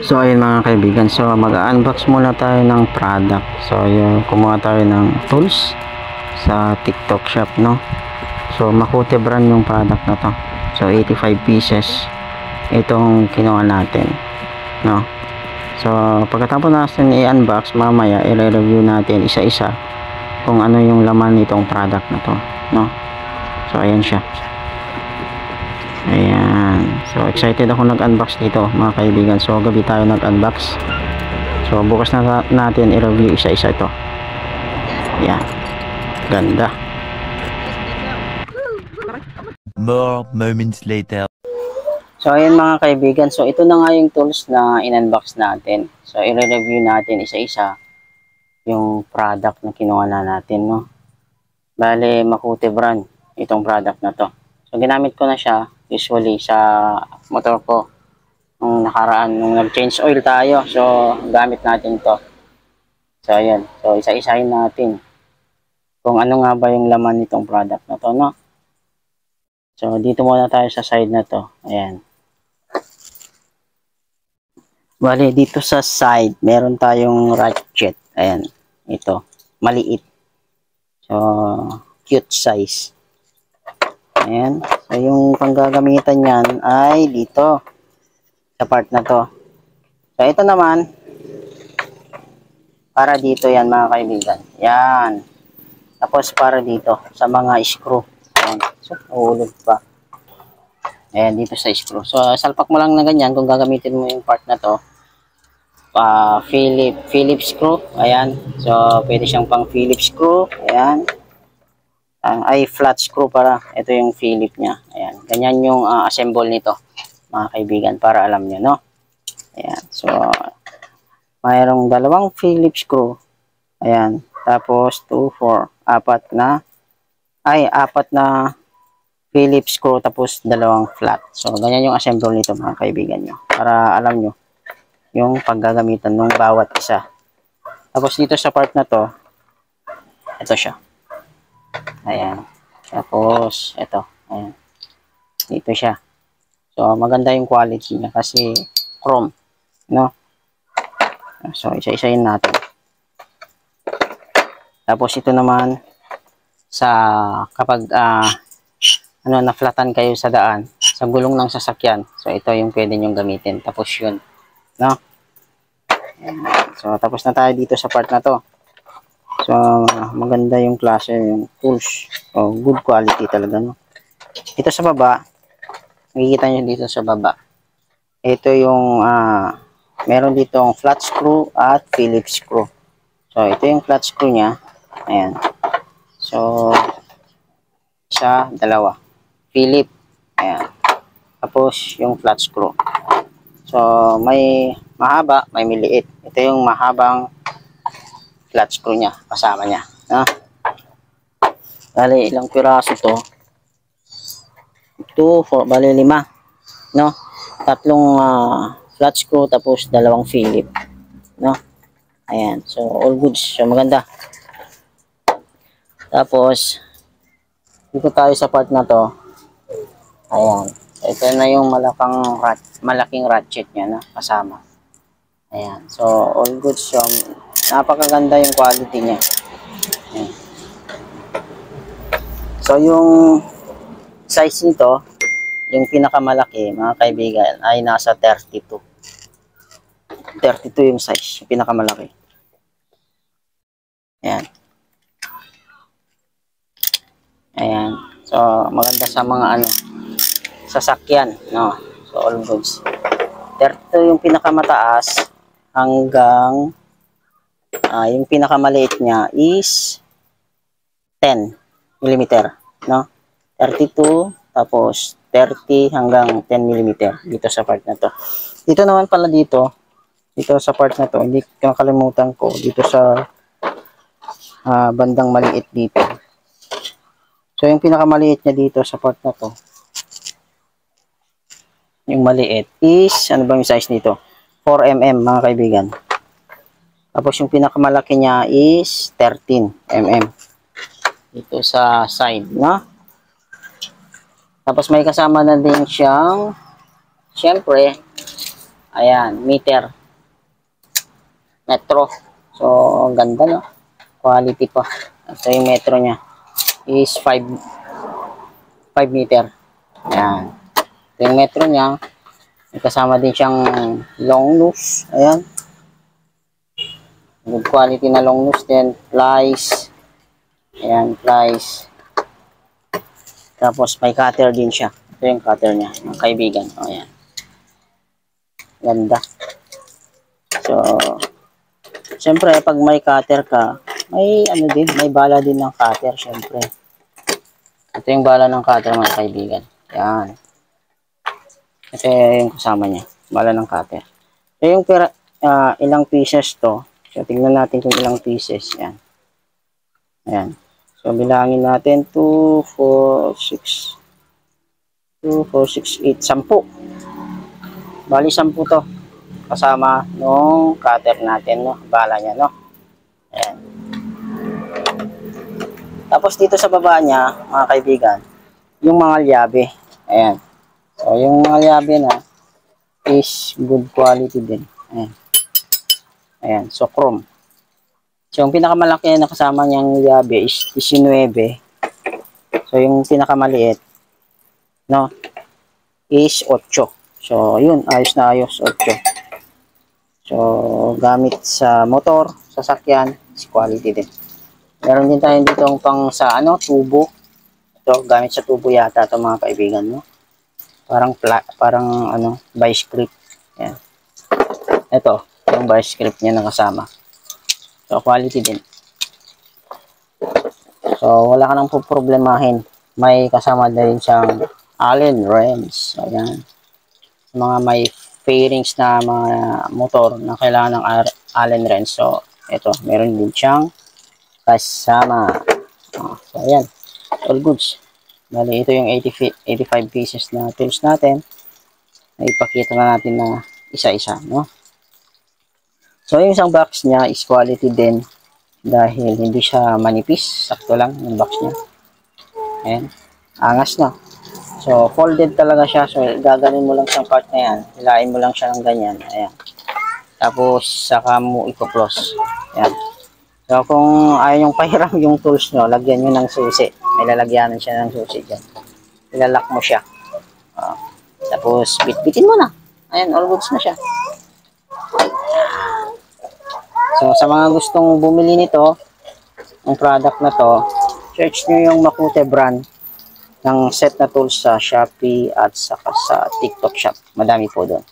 So ayun mga kaibigan, so mag-unbox muna tayo ng product. So yung kumuha tayo ng tools sa TikTok shop, no. So Makute brand yung product na to. So 85 pieces itong kinuha natin, no. So pagkatapos natin i-unbox, mamaya i-review natin isa-isa kung ano yung laman nitong product na to, no. So ayan siya. Ayan, so excited ako nag-unbox dito mga kaibigan. So gabi tayo nag-unbox, so bukas na natin i-review isa-isa ito. Ayan, ganda. More moments later. So ayan mga kaibigan, so ito na nga yung tools na in-unbox natin. So i-review natin isa-isa yung product na kinuha na natin, no. Bale Makute brand itong product na to. So ginamit ko na siya usually sa motor ko nung nakaraan, nung nag-change oil tayo. So gamit natin to. So ayan, so isa-isahin natin kung ano nga ba yung laman nitong product na to, no. So dito muna tayo sa side na to. Ayan, bale dito sa side meron tayong ratchet. Ayan, ito maliit, so cute size. Ayan, so yung panggagamitan yan ay dito sa part na to. So ito naman para dito yan mga kaibigan. Yan, tapos para dito sa mga screw. Ayan, so uhulog pa. Ayan, dito sa screw. So salpak mo lang na ganyan kung gagamitin mo yung part na to. Phillips screw. Ayan, so pwede siyang pang Phillips screw. Ayan, ay flat screw para ito yung Philip niya. Ayan, ganyan yung assemble nito mga kaibigan, para alam nyo, no. Ayan, so mayroong dalawang Phillips screw. Ayan, tapos 2, 4, apat na Phillips screw, tapos dalawang flat. So ganyan yung assemble nito mga kaibigan nyo, para alam nyo yung paggagamitan ng bawat isa. Tapos dito sa part na to, ito siya. Ayan. Tapos, ito. Ayan. Dito siya. So, maganda yung quality niya kasi chrome, no? So, isa-isayin natin. Tapos, ito naman sa kapag na-flatan kayo sa daan, sa gulong ng sasakyan. So, ito yung pwede nyong gamitin. Tapos yun, no? Ayan. So, tapos na tayo dito sa part na to. So, maganda yung klase, yung tools. So, good quality talaga, no? Ito sa baba, makikita nyo dito sa baba. Ito yung, meron dito ang flat screw at Phillips screw. So, ito yung flat screw niya. Ayan. So, isa, dalawa. Philip. Ayan. Tapos, yung flat screw. So, may mahaba, may maliit. Ito yung mahabang flat screw niya, kasama niya. Bali, ilang piraso to? 2, 4, bali 5. No? Tatlong flat screw, tapos dalawang Philip. No? Ayan. So, all goods. So, maganda. Tapos, dito tayo sa part na to. Ayan. So, ito na yung malaking ratchet niya na kasama. Ayan. So, all goods. So, napakaganda yung quality niya. Ayan. So, yung size nito, yung pinakamalaki, mga kaibigan, ay nasa 32. 32 yung size, yung pinakamalaki. Ayan. Ayan. So, maganda sa mga sasakyan, no? So, all goods. 32 yung pinakamataas, hanggang yung pinakamaliit niya is 10 mm, no? 32, tapos 30 hanggang 10 mm dito sa part na to. Dito naman pala dito sa part na to, hindi kakalimutan ko, dito sa bandang maliit dito. So, yung pinakamaliit niya dito sa part na to, yung maliit is, ano ba yung size nito? 4 mm mga kaibigan. Tapos yung pinakamalaki niya is 13 mm. Dito sa side, no? Tapos may kasama na din siyang, syempre, Ayan, meter. Metro. So, ang ganda, no? Quality pa. Ito yung metro niya. Is 5 meter. Ayan. Ito yung metro niya. May kasama din siyang long nose. Ayan. Good quality na long nose din. Plies. Ayan, plies. Tapos may cutter din siya. Ito yung cutter niya, mga kaibigan. Ayan. Ganda. So, siyempre, pag may cutter ka, may ano din, may bala din ng cutter, siyempre. Ito yung bala ng cutter, mga kaibigan. Ayan. Ito yung kasama niya, bala ng cutter. So, yung ilang pieces to. So, tingnan natin kung ilang pieces. Ayan. Ayan. So, bilangin natin 2, 4, 6, 2, 4, 6, 8, 10. Bali, 10 to. Kasama nung cutter natin, no? Bala niya, no? Ayan. Tapos dito sa baba niya, mga kaibigan, yung mga lyabe. Ayan. So, yung mga lyabe na is good quality din. Ayan. Ayan. So, chrome. So, yung pinakamalaki na kasama niyang lyabe is 19. So, yung pinakamaliit, no, is 8. So, yun. Ayos na ayos. 8. So, gamit sa motor, sasakyan, is quality din. Meron din tayo dito pang sa tubo. Ito, gamit sa tubo yata ito, mga kaibigan, no? Parang vice grip. Yan. Ito, yung vice grip niya na kasama. So, quality din. So, wala ka nang problemahin. May kasama din siyang Allen wrench. Ayan. Mga may fairings na mga motor na kailangan ng Allen wrench. So, ito, meron din siyang kasama. So, ayan. All goods. Bali, ito yung 85 pieces na tools natin. Ipakita na natin na isa-isa, no? So, yung isang box niya is quality din dahil hindi siya manipis. Sakto lang yung box niya. Ayan. Angas na. So, folded talaga siya. So, gaganin mo lang siyang part na yan. Hilain mo lang siya ng ganyan. Ayan. Tapos, saka mo i-close. Ayan. So, kung ayaw yung pahiram yung tools nyo, lagyan nyo ng susi. May lalagyanan siya ng susi dyan. Ilalak mo siya. Tapos, bitbitin mo na. Ayan, all goods na siya. So, sa mga gustong bumili nito, ang product na to, search nyo yung Makute brand ng set na tools sa Shopee at saka sa TikTok shop. Madami po doon.